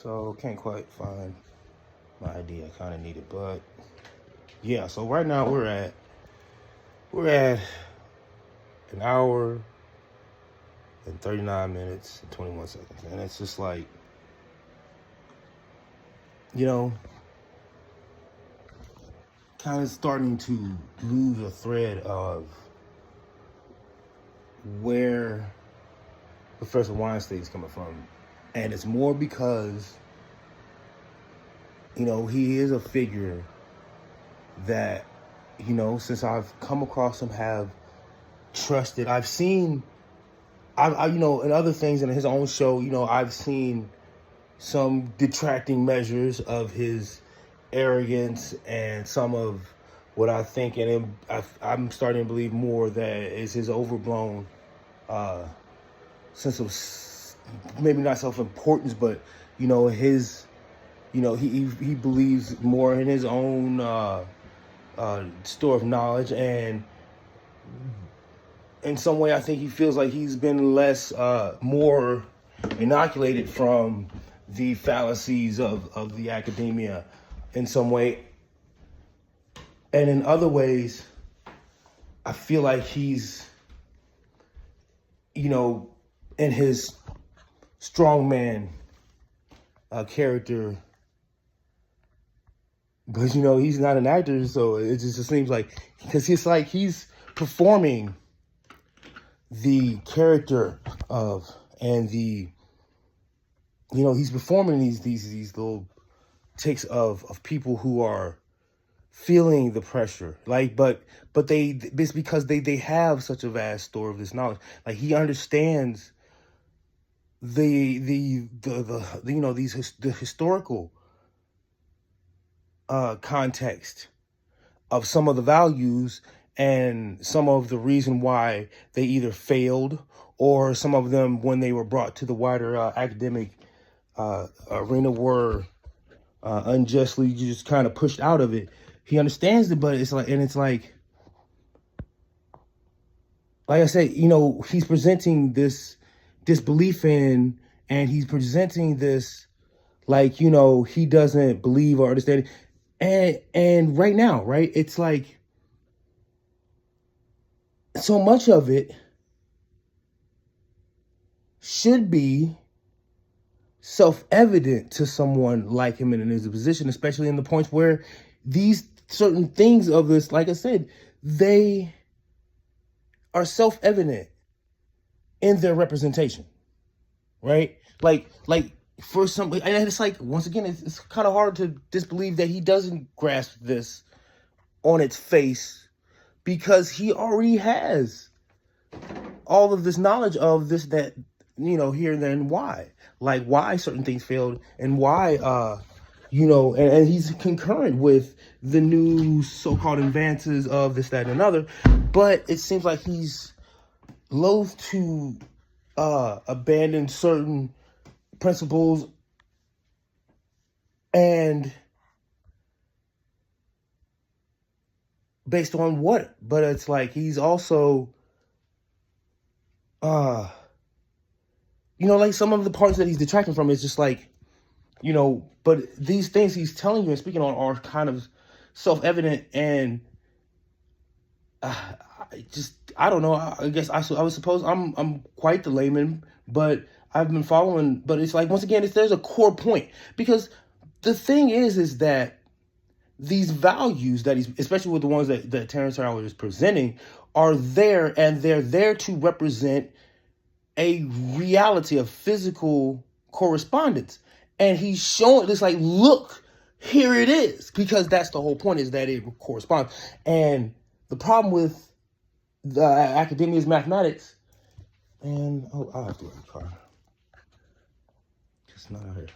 So can't quite find my ID. I kind of need it, but yeah. So right now we're at an hour and 39 minutes and 21 seconds, and it's just like, you know, kind of starting to lose a thread of where Professor Weinstein's coming from, and it's more because, he is a figure that, since I've come across him, have trusted. I've seen, and other things in his own show, I've seen some detracting measures of his arrogance and some of what I think in him. I'm starting to believe more that is his overblown sense of maybe not self-importance, but his, he believes more in his own store of knowledge, and in some way I think he feels like he's been more inoculated from the fallacies of the academia in some way. And in other ways, I feel like he's, in his strongman character, but he's not an actor, so it just seems like, because it's like he's performing the character of, and the, he's performing these little takes of people who are feeling the pressure, but it's because they have such a vast store of this knowledge. Like, he understands the historical context of some of the values and some of the reason why they either failed, or some of them, when they were brought to the wider academic arena, were unjustly just kind of pushed out of it. He understands it, but it's like I said, he's presenting this belief in, and he's presenting this like, he doesn't believe or understand it. And right now, right, it's like so much of it should be self-evident to someone like him and in his position, especially in the points where these certain things of this, like I said, they are self-evident in their representation, right? Like for some, and it's like, once again, it's kind of hard to disbelieve that he doesn't grasp this on its face, because he already has all of this knowledge of this, that, here and there, and why certain things failed, and why, and he's concurrent with the new so-called advances of this, that, and another. But it seems like he's loath to abandon certain principles, and based on what? But it's like he's also, like some of the parts that he's detracting from is just like, but these things he's telling you and speaking on are kind of self-evident, and I don't know. I guess I would suppose I'm quite the layman, but I've been following. But it's like, once again, there's a core point, because the thing is that these values that he's, especially with the ones that Terrence Howard is presenting, are there, and they're there to represent a reality of physical correspondence. And he's showing this, like, look, here it is, because that's the whole point, is that it corresponds. And the problem with the academia's mathematics, and I'll have to get a car. It's not out here.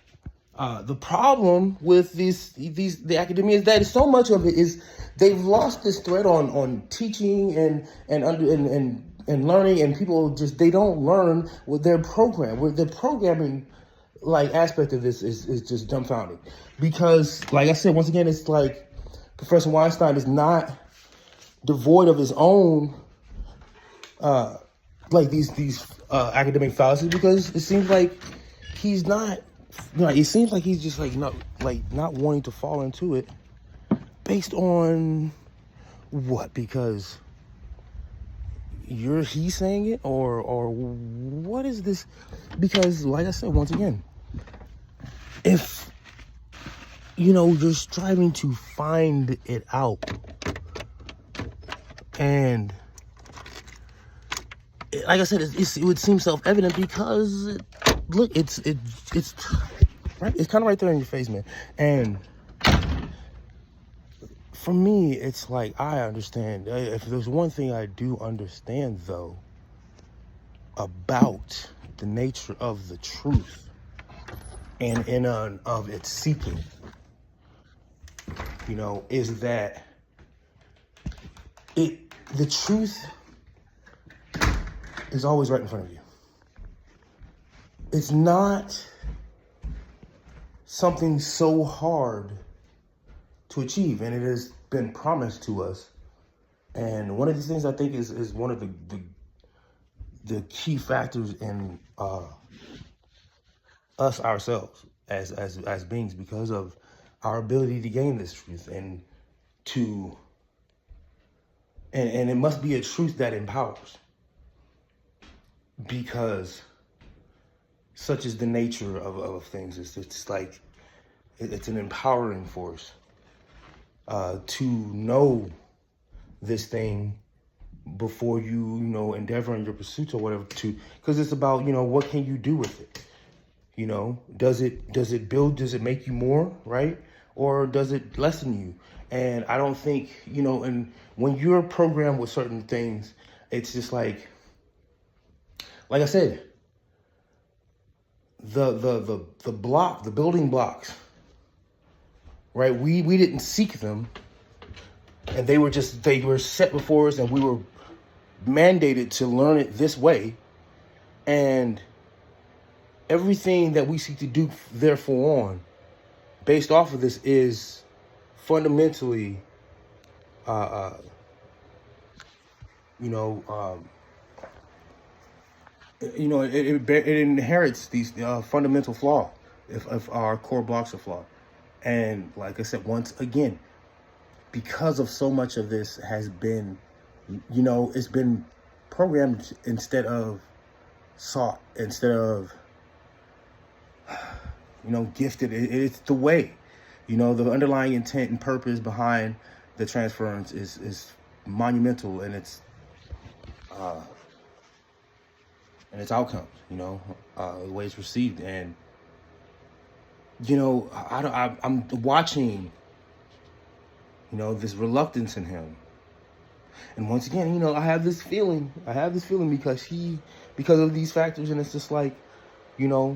The problem with the academia is that so much of it is they've lost this thread on teaching and learning, and people just, they don't learn with their program. With the programming like aspect of this is just dumbfounding, because, like I said, once again, it's like Professor Weinstein is not devoid of his own like these academic fallacies, because it seems like he's not it seems like he's just not wanting to fall into it based on what? Because he's saying it, or what is this? Because like I said, once again, if you're striving to find it out, and like I said, it would seem self-evident because look, it's right, it's kind of right there in your face, man. And for me, it's like, I understand. If there's one thing I do understand, though, about the nature of the truth and of its seeking, is that the truth is always right in front of you. It's not something so hard to achieve, and it has been promised to us. And one of these things I think is one of the key factors in us ourselves as beings, because of our ability to gain this truth and it must be a truth that empowers, because such is the nature of things. It's like it's an empowering force to know this thing before you endeavor in your pursuits or whatever, because it's about what can you do with it. Does it build, does it make you more, right? Or does it lessen you? And I don't think, and when you're programmed with certain things, it's just like I said, the building blocks, right? We didn't seek them, and they were set before us, and we were mandated to learn it this way. And everything that we seek to do therefore on, based off of this, is fundamentally, it inherits these fundamental flaws if our core blocks are flawed. And like I said, once again, because of so much of this has been, it's been programmed instead of sought, instead of, gifted. It's the way, the underlying intent and purpose behind the transference is monumental, and its outcomes, the way it's received. And I'm watching, this reluctance in him. And once again, I have this feeling because of these factors, and it's just like, yeah,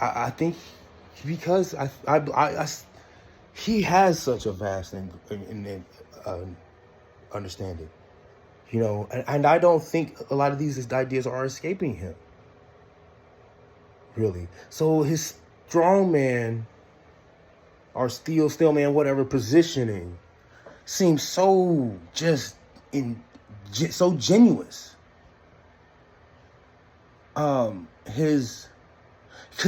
I think because he has such a vast understanding, and I don't think a lot of these ideas are escaping him, really. So his strong man or steel man, whatever positioning, seems so so genuous. Because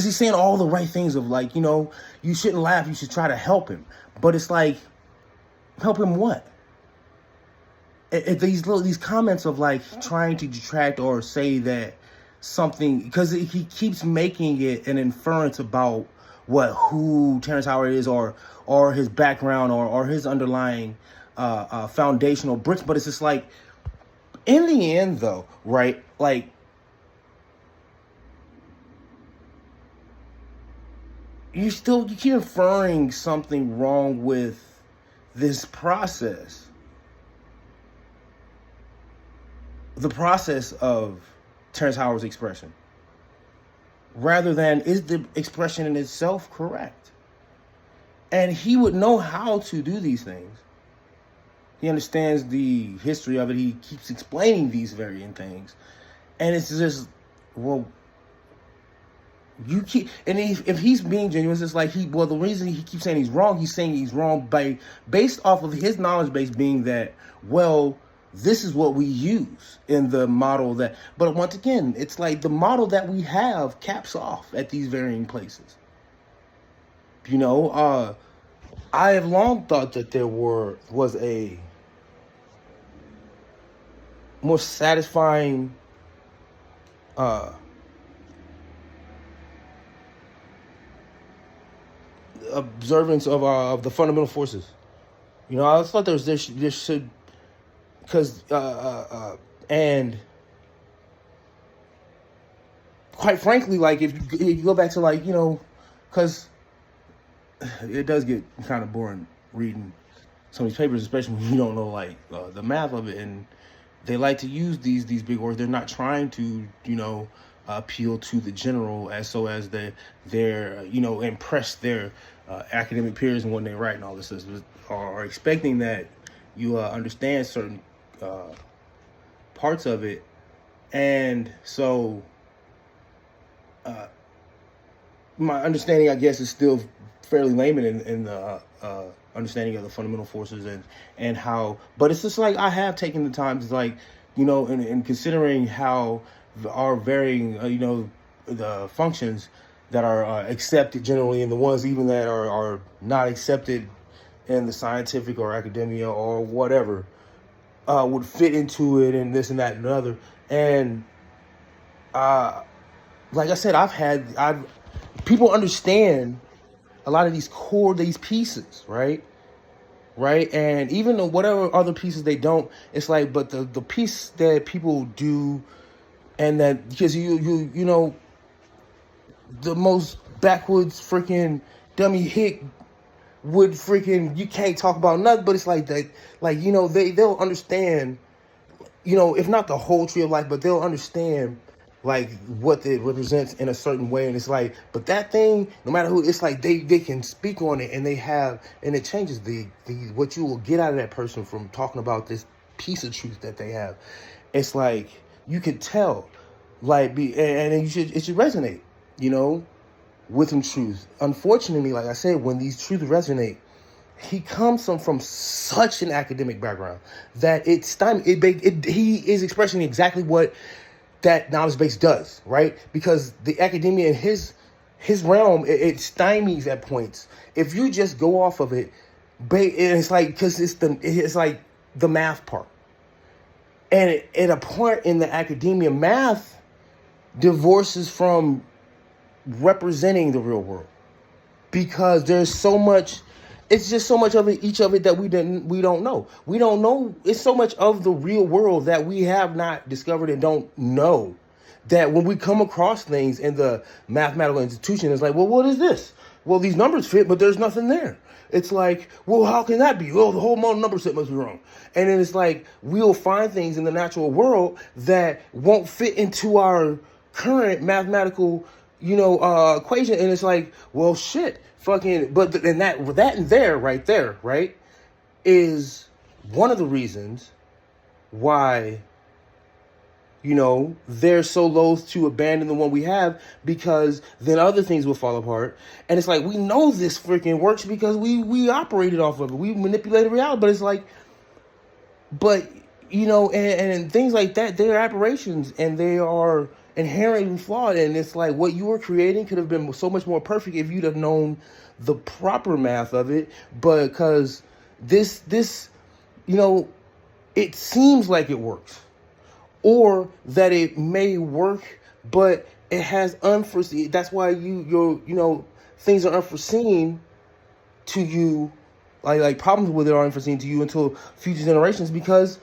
he's saying all the right things of like, you shouldn't laugh, you should try to help him. But it's like, help him what? These comments of like trying to detract or say that something, because he keeps making it an inference about who Terrence Howard is, or his background, or his underlying foundational bricks. But it's just like, in the end though, right? Like, you keep inferring something wrong with this process. The process of Terrence Howard's expression, rather than is the expression in itself correct. And he would know how to do these things. He understands the history of it. He keeps explaining these varying things. And it's just, well, you keep, and if he's being genuine, it's like the reason he keeps saying he's wrong based off of his knowledge base being that, this is what we use in the model that, but once again, it's like the model that we have caps off at these varying places. You know, I have long thought that there was a more satisfying observance of the fundamental forces. You know, I always thought there should, because and quite frankly, like if you go back to, like, you know, because it does get kind of boring reading some of these papers, especially when you don't know, like, the math of it, and they like to use these big words. They're not trying to, you know, appeal to the general as they're you know, impress their academic peers and when they write and all this stuff, are expecting that you understand certain parts of it. And so my understanding, I guess, is still fairly layman in the understanding of the fundamental forces and how, but it's just like I have taken the time to, like, you know, and considering how our varying, you know, the functions that are accepted generally, and the ones even that are not accepted in the scientific or academia or whatever, would fit into it, and this and that and another. And like I said, people understand a lot of these pieces, right? And even though whatever other pieces they don't, it's like, but the piece that people do, and that, because you know, the most backwoods freaking dummy hick would freaking, you can't talk about nothing, but it's like that, like, you know, they'll understand, you know, if not the whole tree of life, but they'll understand, like, what it represents in a certain way. And it's like, but that thing, no matter who, it's like they can speak on it, and and it changes the what you will get out of that person from talking about this piece of truth that they have. It's like, you could tell, like, and it should resonate, you know, with some truth. Unfortunately, like I said, when these truths resonate, he comes from such an academic background that he is expressing exactly what that knowledge base does, right? Because the academia in his realm, it stymies at points. If you just go off of it, it's like, because it's like the math part, and at a point in the academia, math divorces from representing the real world, because there's so much. It's just so much of it, each of it, that we don't know. We don't know. It's so much of the real world that we have not discovered and don't know, that when we come across things in the mathematical institution, it's like, well, what is this? Well, these numbers fit, but there's nothing there. It's like, well, how can that be? Well, the whole number set must be wrong. And then it's like, we'll find things in the natural world that won't fit into our current mathematical, you know, equation. And it's like, well, shit. Fucking, but and that and there, right there, right, is one of the reasons why, you know, they're so loath to abandon the one we have, because then other things will fall apart. And it's like, we know this freaking works because we operated off of it. We manipulated reality. But it's like, but, you know, and things like that, they're aberrations, and they are inherently flawed. And it's like, what you were creating could have been so much more perfect if you'd have known the proper math of it. But because this, you know, it seems like it works, or that it may work, but it has unforeseen. That's why you know, things are unforeseen to you, like problems with it are unforeseen to you until future generations, because,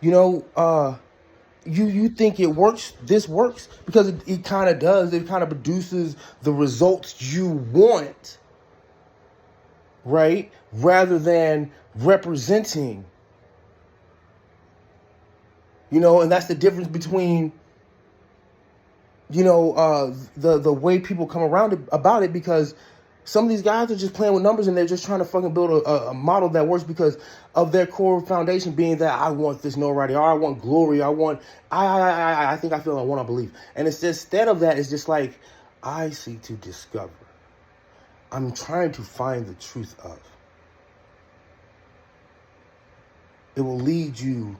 you know, you think it works, this works, because it kind of does. It kind of produces the results you want, right? Rather than representing, you know. And that's the difference between, you know, the way people come around about it, because some of these guys are just playing with numbers, and they're just trying to fucking build a model that works because of their core foundation being that I want this notoriety, or I want glory, I think I feel, I want to believe. And it's just, instead of that, it's just like, I seek to discover. I'm trying to find the truth of. It will lead you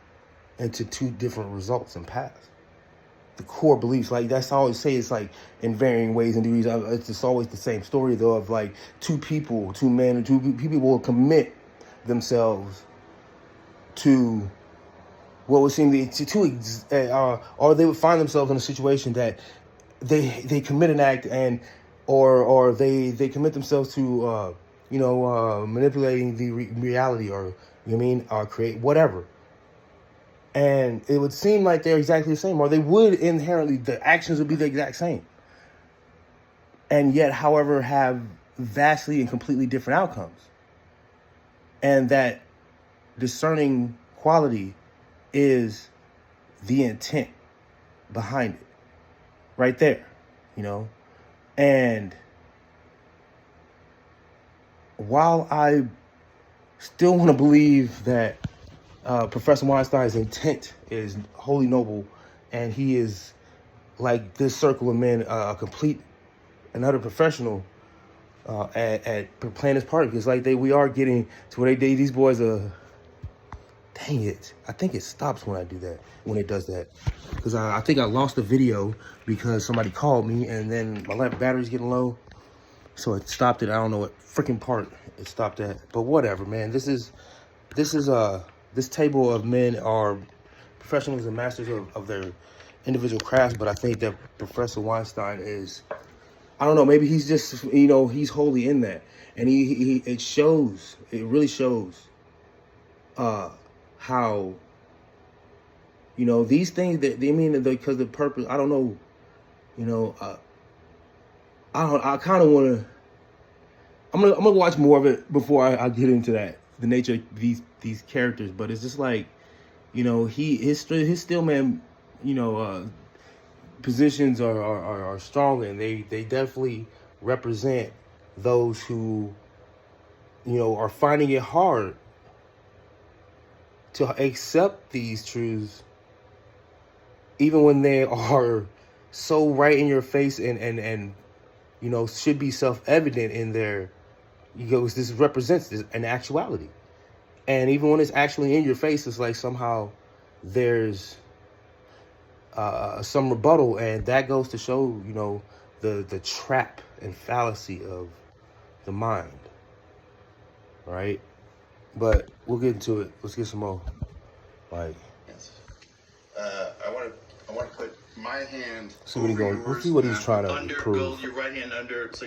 into two different results and paths. The core beliefs, like that's I always say, it's like in varying ways and degrees. It's just always the same story though, of like two men, two people will commit themselves to what would seem or they would find themselves in a situation that they commit an act and or they commit themselves to manipulating the reality, or you know what I mean, or create whatever. And it would seem like they're exactly the same, or they would inherently, the actions would be the exact same. And yet, however, have vastly and completely different outcomes. And that discerning quality is the intent behind it. Right there, you know? And while I still want to believe that Professor Weinstein's intent is wholly noble, and he is, like this circle of men, a complete and utter professional at playing his part. Because like we are getting to where these boys are. Dang it! I think it stops when I do that. When it does that, because I think I lost the video because somebody called me, and then my battery's getting low, so it stopped it. I don't know what freaking part it stopped at, but whatever, man. This table of men are professionals and masters of their individual crafts, but I think that Professor Weinstein is, I don't know, maybe he's just, he's wholly in that. And it shows, it really shows how, these things that they mean, because the purpose, I don't know, I kind of want to, I'm gonna watch more of it before I get into that, the nature of these characters. But it's just like, his Stillman, positions are strong, and they definitely represent those who, are finding it hard to accept these truths, even when they are so right in your face and should be self-evident in their, this represents an actuality. And even when it's actually in your face, it's like somehow there's some rebuttal, and that goes to show, the trap and fallacy of the mind, right? But we'll get into it. Let's get some more. Like, yes. I want to put my hand. See what he's trying to prove. Your right hand under. So